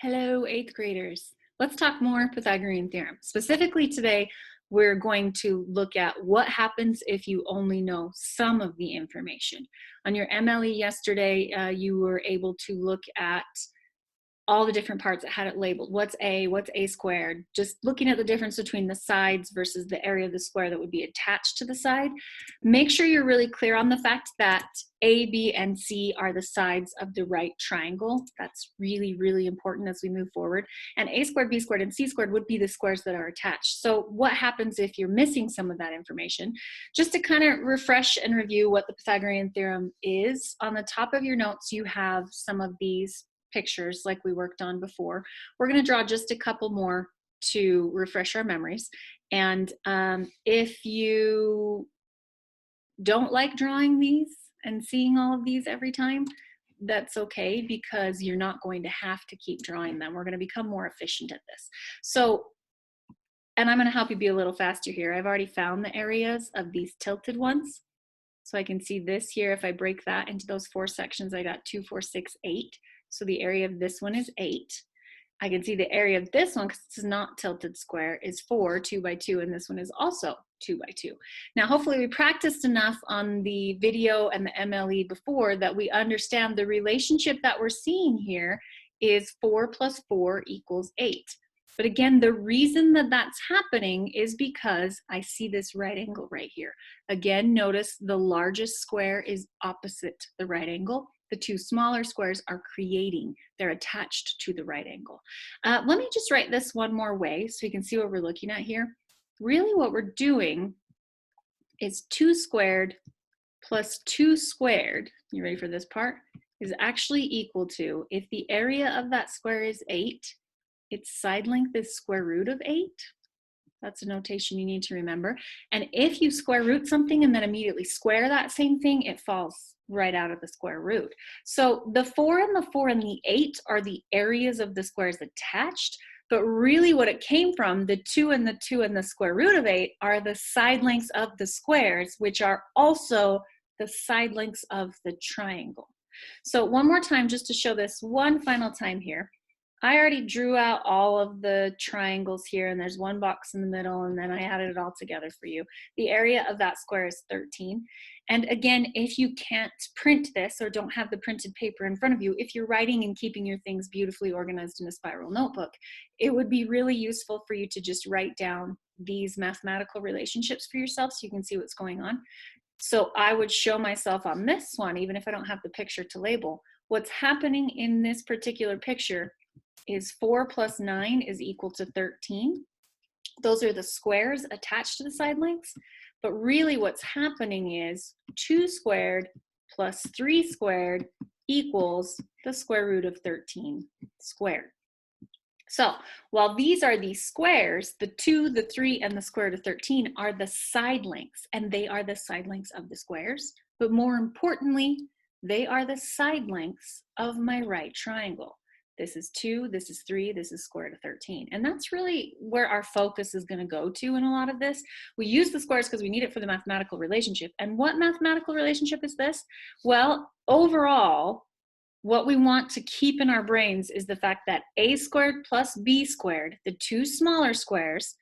Hello, eighth graders. Let's talk more Pythagorean theorem. Specifically today, we're going to look at what happens if you only know some of the information. On your MLE yesterday, you were able to look at all the different parts that had it labeled. What's A squared? Just looking at the difference between the sides versus the area of the square that would be attached to the side. Make sure you're really clear on the fact that A, B, and C are the sides of the right triangle. That's really, really important as we move forward. And A squared, B squared, and C squared would be the squares that are attached. So what happens if you're missing some of that information? Just to kind of refresh and review what the Pythagorean theorem is, on the top of your notes, you have some of these pictures like we worked on before. We're going to draw just a couple more to refresh our memories. And if you don't like drawing these and seeing all of these every time, that's okay, because you're not going to have to keep drawing them. We're going to become more efficient at this. So, and I'm going to help you be a little faster here. I've already found the areas of these tilted ones. So I can see this here. If I break that into those four sections, I got 2, 4, 6, 8. So the area of this one is 8. I can see the area of this one, because it's not tilted square, is 4, 2 by 2, and this one is also 2 by 2. Now, hopefully we practiced enough on the video and the MLE before that we understand the relationship that we're seeing here is 4 plus 4 equals 8. But again, the reason that that's happening is because I see this right angle right here. Again, notice the largest square is opposite the right angle. The two smaller squares are creating, they're attached to the right angle. Let me just write this one more way so you can see what we're looking at here. Really what we're doing is 2 squared plus 2 squared, you ready for this part, is actually equal to, if the area of that square is 8, its side length is square root of 8. That's a notation you need to remember. And if you square root something and then immediately square that same thing, it falls right out of the square root. So the 4 and the 8 are the areas of the squares attached, but really what it came from, the 2 and the square root of 8 are the side lengths of the squares, which are also the side lengths of the triangle. So one more time, just to show this one final time here. I already drew out all of the triangles here, and there's one box in the middle, and then I added it all together for you. The area of that square is 13. And again, if you can't print this or don't have the printed paper in front of you, if you're writing and keeping your things beautifully organized in a spiral notebook, it would be really useful for you to just write down these mathematical relationships for yourself so you can see what's going on. So I would show myself on this one, even if I don't have the picture to label, what's happening in this particular picture is 4 plus 9 is equal to 13. Those are the squares attached to the side lengths. But really what's happening is 2 squared plus 3 squared equals the square root of 13 squared. So while these are the squares, the 2, the 3, and the square root of 13 are the side lengths, and they are the side lengths of the squares. But more importantly, they are the side lengths of my right triangle. This is 2, this is 3, this is square root of 13. And that's really where our focus is going to go to in a lot of this. We use the squares because we need it for the mathematical relationship. And what mathematical relationship is this? Well, overall, what we want to keep in our brains is the fact that a squared plus b squared, the two smaller squares,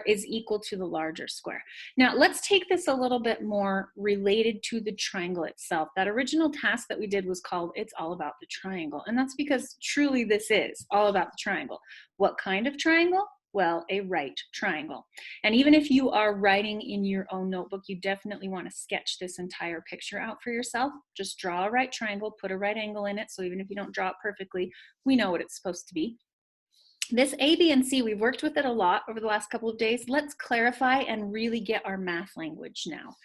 is equal to the larger square. Now let's take this a little bit more related to the triangle itself. That original task that we did was called It's All About the Triangle, and that's because truly this is all about the triangle. What kind of triangle? Well, a right triangle. And even if you are writing in your own notebook, you definitely want to sketch this entire picture out for yourself. Just draw a right triangle, put a right angle in it, so even if you don't draw it perfectly, we know what it's supposed to be. This A, B, and C, we've worked with it a lot over the last couple of days. Let's clarify and really get our math language now.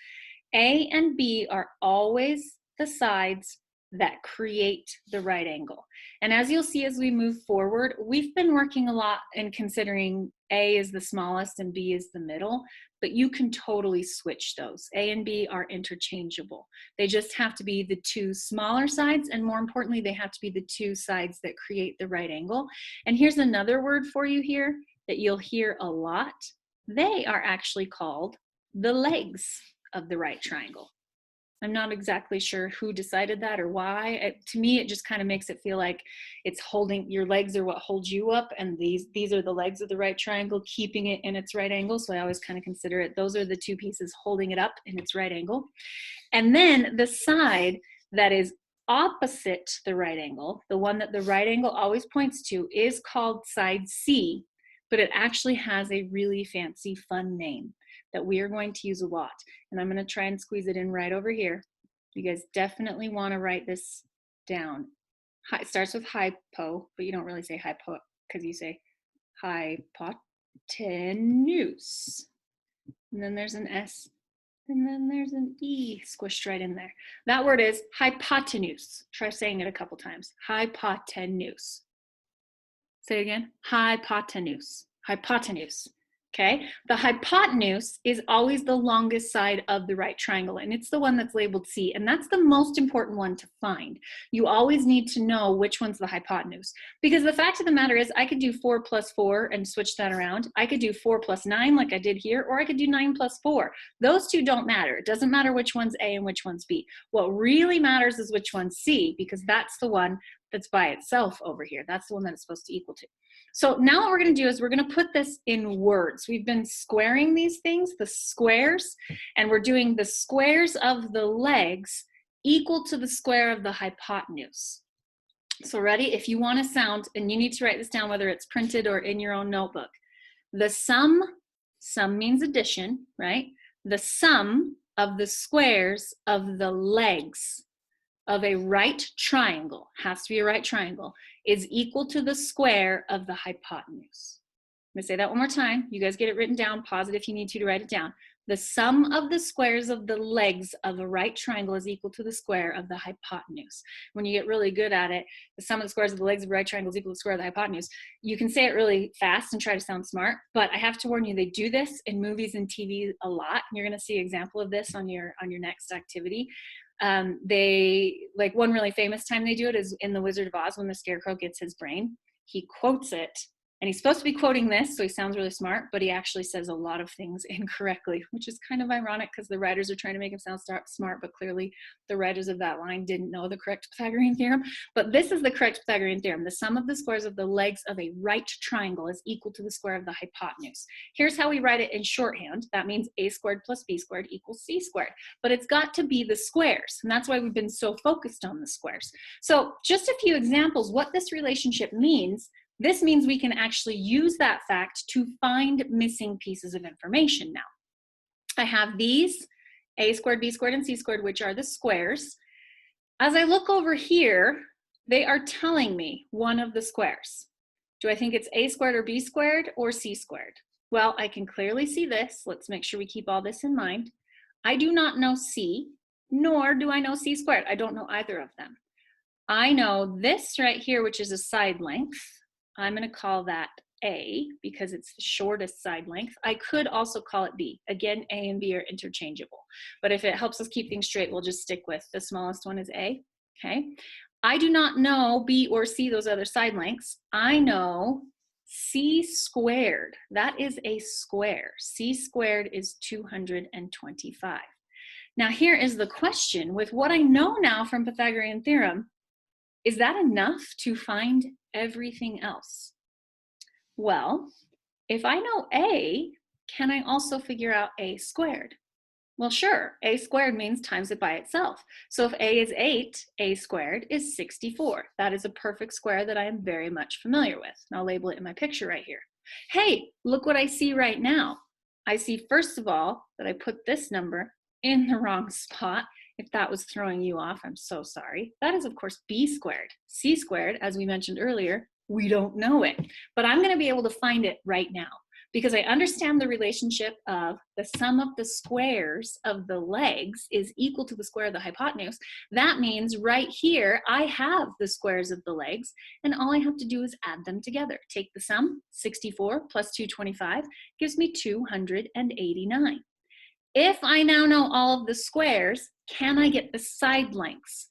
A and B are always the sides that create the right angle. And as you'll see as we move forward, we've been working a lot in considering A is the smallest and B is the middle, but you can totally switch those. A and B are interchangeable. They just have to be the two smaller sides, and more importantly, they have to be the two sides that create the right angle. And here's another word for you here that you'll hear a lot. They are actually called the legs of the right triangle. I'm not exactly sure who decided that or why. To me, it just kind of makes it feel like it's holding, your legs are what holds you up, and these are the legs of the right triangle, keeping it in its right angle. So I always kind of consider it, those are the two pieces holding it up in its right angle. And then the side that is opposite the right angle, the one that the right angle always points to, is called side C, but it actually has a really fancy, fun name that we are going to use a lot. And I'm going to try and squeeze it in right over here. You guys definitely want to write this down. It starts with hypo, but you don't really say hypo because you say hypotenuse. And then there's an S, and then there's an E squished right in there. That word is hypotenuse. Try saying it a couple times. Hypotenuse. Say it again. Hypotenuse. Hypotenuse. Okay, the hypotenuse is always the longest side of the right triangle, and it's the one that's labeled C, and that's the most important one to find. You always need to know which one's the hypotenuse, because the fact of the matter is I could do 4 plus 4 and switch that around. I could do 4 plus 9 like I did here, or I could do 9 plus 4. Those two don't matter. It doesn't matter which one's A and which one's B. What really matters is which one's C, because that's the one that's by itself over here. That's the one that it's supposed to equal to. So now what we're going to do is we're going to put this in words. We've been squaring these things, the squares, and we're doing the squares of the legs equal to the square of the hypotenuse. So ready? If you want to sound, and you need to write this down whether it's printed or in your own notebook. The sum means addition, right? The sum of the squares of the legs of a right triangle, has to be a right triangle, is equal to the square of the hypotenuse. I'm gonna say that one more time. You guys get it written down. Pause it if you need to write it down. The sum of the squares of the legs of a right triangle is equal to the square of the hypotenuse. When you get really good at it, the sum of the squares of the legs of a right triangle is equal to the square of the hypotenuse. You can say it really fast and try to sound smart, but I have to warn you, they do this in movies and TV a lot. You're gonna see an example of this on your next activity. They, like, one really famous time they do it is in The Wizard of Oz when the Scarecrow gets his brain. He quotes it, and he's supposed to be quoting this, so he sounds really smart, but he actually says a lot of things incorrectly, which is kind of ironic because the writers are trying to make him sound smart, but clearly the writers of that line didn't know the correct Pythagorean theorem. But this is the correct Pythagorean theorem. The sum of the squares of the legs of a right triangle is equal to the square of the hypotenuse. Here's how we write it in shorthand. That means a squared plus b squared equals c squared. But it's got to be the squares, and that's why we've been so focused on the squares. So just a few examples, what this relationship means. This means we can actually use that fact to find missing pieces of information now. I have these, a squared, b squared, and c squared, which are the squares. As I look over here, they are telling me one of the squares. Do I think it's a squared or b squared or c squared? Well, I can clearly see this. Let's make sure we keep all this in mind. I do not know c, nor do I know c squared. I don't know either of them. I know this right here, which is a side length. I'm going to call that A because it's the shortest side length. I could also call it B. Again, A and B are interchangeable. But if it helps us keep things straight, we'll just stick with the smallest one is A. Okay. I do not know B or C, those other side lengths. I know C squared. That is a square. C squared is 225. Now here is the question. With what I know now from Pythagorean theorem, is that enough to find everything else? Well, if I know A, can I also figure out A squared? Well, sure, A squared means times it by itself. So if A is 8, A squared is 64. That is a perfect square that I am very much familiar with. And I'll label it in my picture right here. Hey, look what I see right now. I see, first of all, that I put this number in the wrong spot. If that was throwing you off, I'm so sorry. That is, of course, b squared. C squared, as we mentioned earlier, we don't know it. But I'm going to be able to find it right now because I understand the relationship of the sum of the squares of the legs is equal to the square of the hypotenuse. That means right here, I have the squares of the legs, and all I have to do is add them together. Take the sum, 64 plus 225 gives me 289. If I now know all of the squares, can I get the side lengths?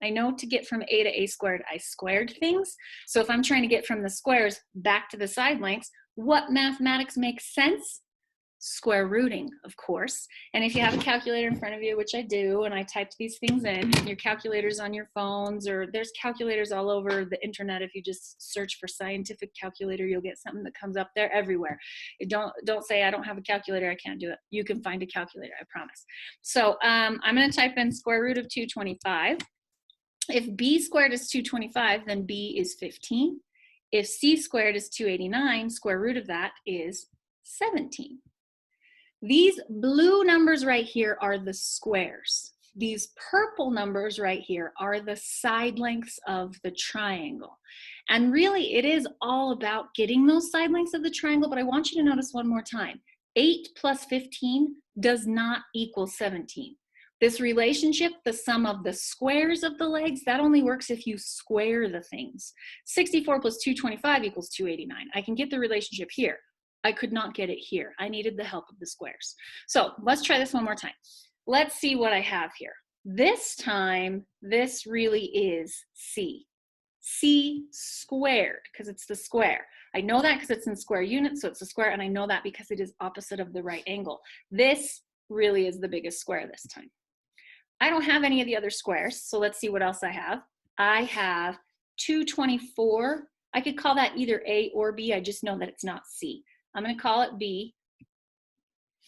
I know to get from A to A squared, I squared things. So if I'm trying to get from the squares back to the side lengths, what mathematics makes sense? square rooting, of course. And if you have a calculator in front of you, which I do, and I typed these things in, your calculators on your phones, or there's calculators all over the internet. If you just search for scientific calculator, you'll get something that comes up there everywhere. Don't say, I don't have a calculator, I can't do it. You can find a calculator, I promise. So I'm going to type in square root of 225. If b squared is 225, then b is 15. If c squared is 289, square root of that is 17. These blue numbers right here are the squares. These purple numbers right here are the side lengths of the triangle. And really, it is all about getting those side lengths of the triangle, but I want you to notice one more time. 8 plus 15 does not equal 17. This relationship, the sum of the squares of the legs, that only works if you square the things. 64 plus 225 equals 289. I can get the relationship here. I could not get it here. I needed the help of the squares. So let's try this one more time. Let's see what I have here. This time, this really is c. C squared, because it's the square. I know that because it's in square units, so it's a square, and I know that because it is opposite of the right angle. This really is the biggest square this time. I don't have any of the other squares, so let's see what else I have. I have 224. I could call that either A or B. I just know that it's not C. I'm going to call it B.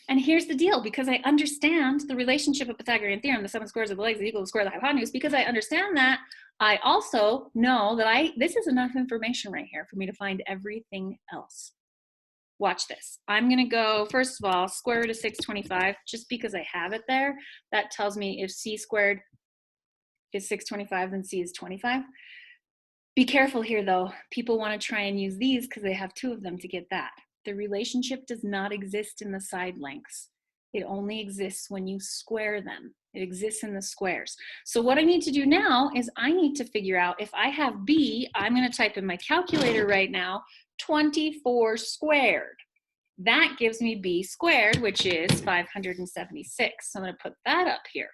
And here's the deal, because I understand the relationship of Pythagorean theorem, the sum of squares of the legs is equal to the square of the hypotenuse, because I understand that, I also know that this is enough information right here for me to find everything else. Watch this. I'm going to go, first of all, square root of 625, just because I have it there. That tells me if c squared is 625, then c is 25. Be careful here, though. People want to try and use these because they have two of them to get that. The relationship does not exist in the side lengths. It only exists when you square them. It exists in the squares. So what I need to do now is I need to figure out if I have b, I'm going to type in my calculator right now, 24 squared. That gives me b squared, which is 576. So I'm going to put that up here.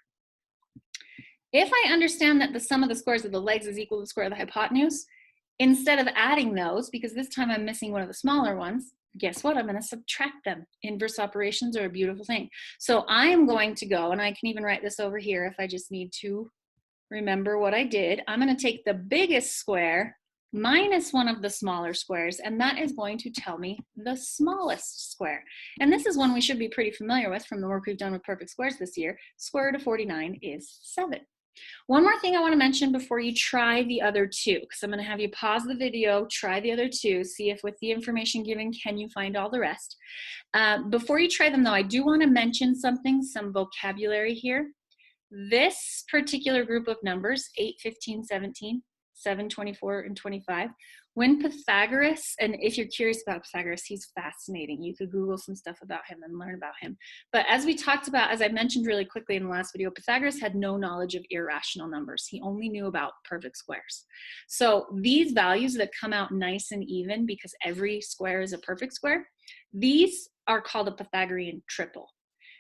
If I understand that the sum of the squares of the legs is equal to the square of the hypotenuse, instead of adding those, because this time I'm missing one of the smaller ones, guess what? I'm going to subtract them. Inverse operations are a beautiful thing. So I'm going to go, and I can even write this over here if I just need to remember what I did. I'm going to take the biggest square minus one of the smaller squares, and that is going to tell me the smallest square. And this is one we should be pretty familiar with from the work we've done with perfect squares this year. Square root of 49 is 7. One more thing I want to mention before you try the other two, because I'm going to have you pause the video, try the other two, see if with the information given, can you find all the rest. Before you try them though, I do want to mention something, some vocabulary here. This particular group of numbers, 8, 15, 17, 7, 24, and 25, when Pythagoras, and if you're curious about Pythagoras, he's fascinating. You could Google some stuff about him and learn about him. But as we talked about, as I mentioned really quickly in the last video, Pythagoras had no knowledge of irrational numbers. He only knew about perfect squares. So these values that come out nice and even because every square is a perfect square, these are called a Pythagorean triple.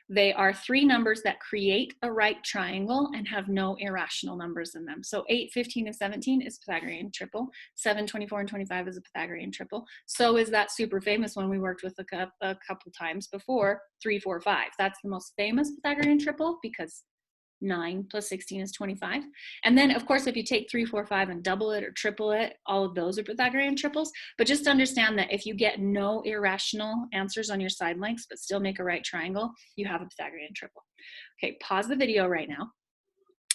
They are three numbers that create a right triangle and have no irrational numbers in them. So 8, 15, and 17 is Pythagorean triple. 7, 24, and 25 is a Pythagorean triple. So is that super famous one we worked with a couple times before, 3, 4, 5. That's the most famous Pythagorean triple because 9 plus 16 is 25. And then, of course, if you take 3, 4, 5 and double it or triple it, all of those are Pythagorean triples. But just understand that if you get no irrational answers on your side lengths but still make a right triangle, you have a Pythagorean triple. Okay, pause the video right now.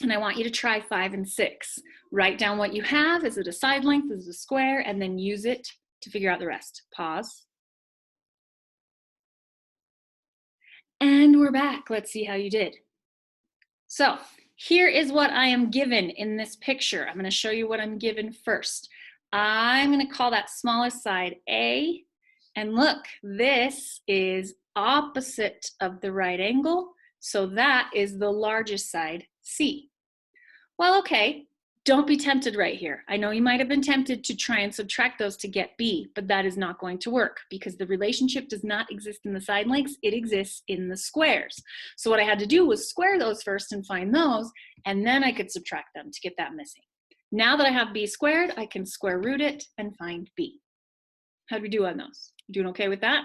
And I want you to try 5 and 6. Write down what you have. Is it a side length? Is it a square? And then use it to figure out the rest. Pause. And we're back. Let's see how you did. So here is what I am given in this picture. I'm going to show you what I'm given first. I'm going to call that smallest side A. And look, this is opposite of the right angle. So that is the largest side, C. Well, okay, don't be tempted right here. I know you might have been tempted to try and subtract those to get B, but that is not going to work because the relationship does not exist in the side lengths, it exists in the squares. So what I had to do was square those first and find those, and then I could subtract them to get that missing. Now that I have B squared, I can square root it and find B. How'd we do on those? You doing okay with that?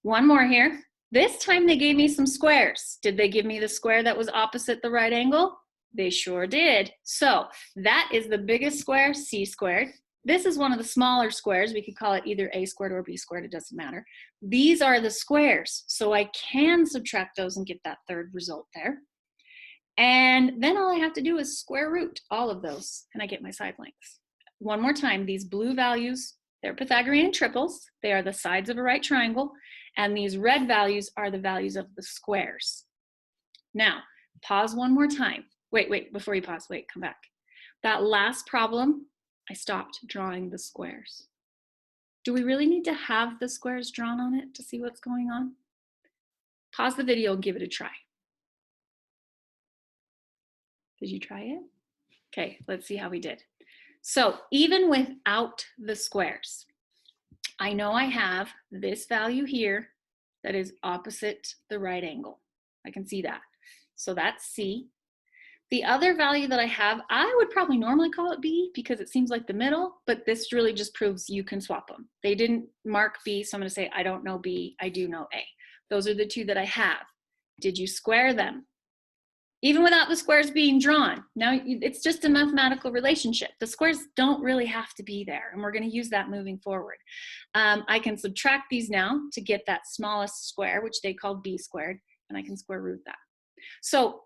One more here. This time they gave me some squares. Did they give me the square that was opposite the right angle? They sure did. So that is the biggest square, c squared. This is one of the smaller squares. We could call it either a squared or b squared. It doesn't matter. These are the squares. So I can subtract those and get that third result there. And then all I have to do is square root all of those, and I get my side lengths. One more time, these blue values, they're Pythagorean triples. They are the sides of a right triangle. And these red values are the values of the squares. Now, pause one more time. Wait, before you pause, come back. That last problem, I stopped drawing the squares. Do we really need to have the squares drawn on it to see what's going on? Pause the video and give it a try. Did you try it? Okay, let's see how we did. So even without the squares, I know I have this value here that is opposite the right angle. I can see that. So that's C. The other value that I have, I would probably normally call it B because it seems like the middle, but this really just proves you can swap them. They didn't mark B, so I'm gonna say I don't know B, I do know A. Those are the two that I have. Did you square them? Even without the squares being drawn. Now it's just a mathematical relationship. The squares don't really have to be there, and we're going to use that moving forward. I can subtract these now to get that smallest square, which they call b squared, and I can square root that. So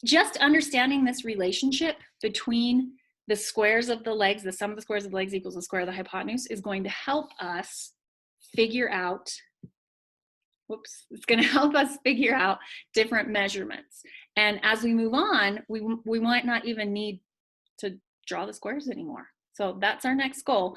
just understanding this relationship between the squares of the legs, the sum of the squares of the legs equals the square of the hypotenuse, is going to help us figure out, it's going to help us figure out different measurements. And as we move on, we might not even need to draw the squares anymore. So that's our next goal.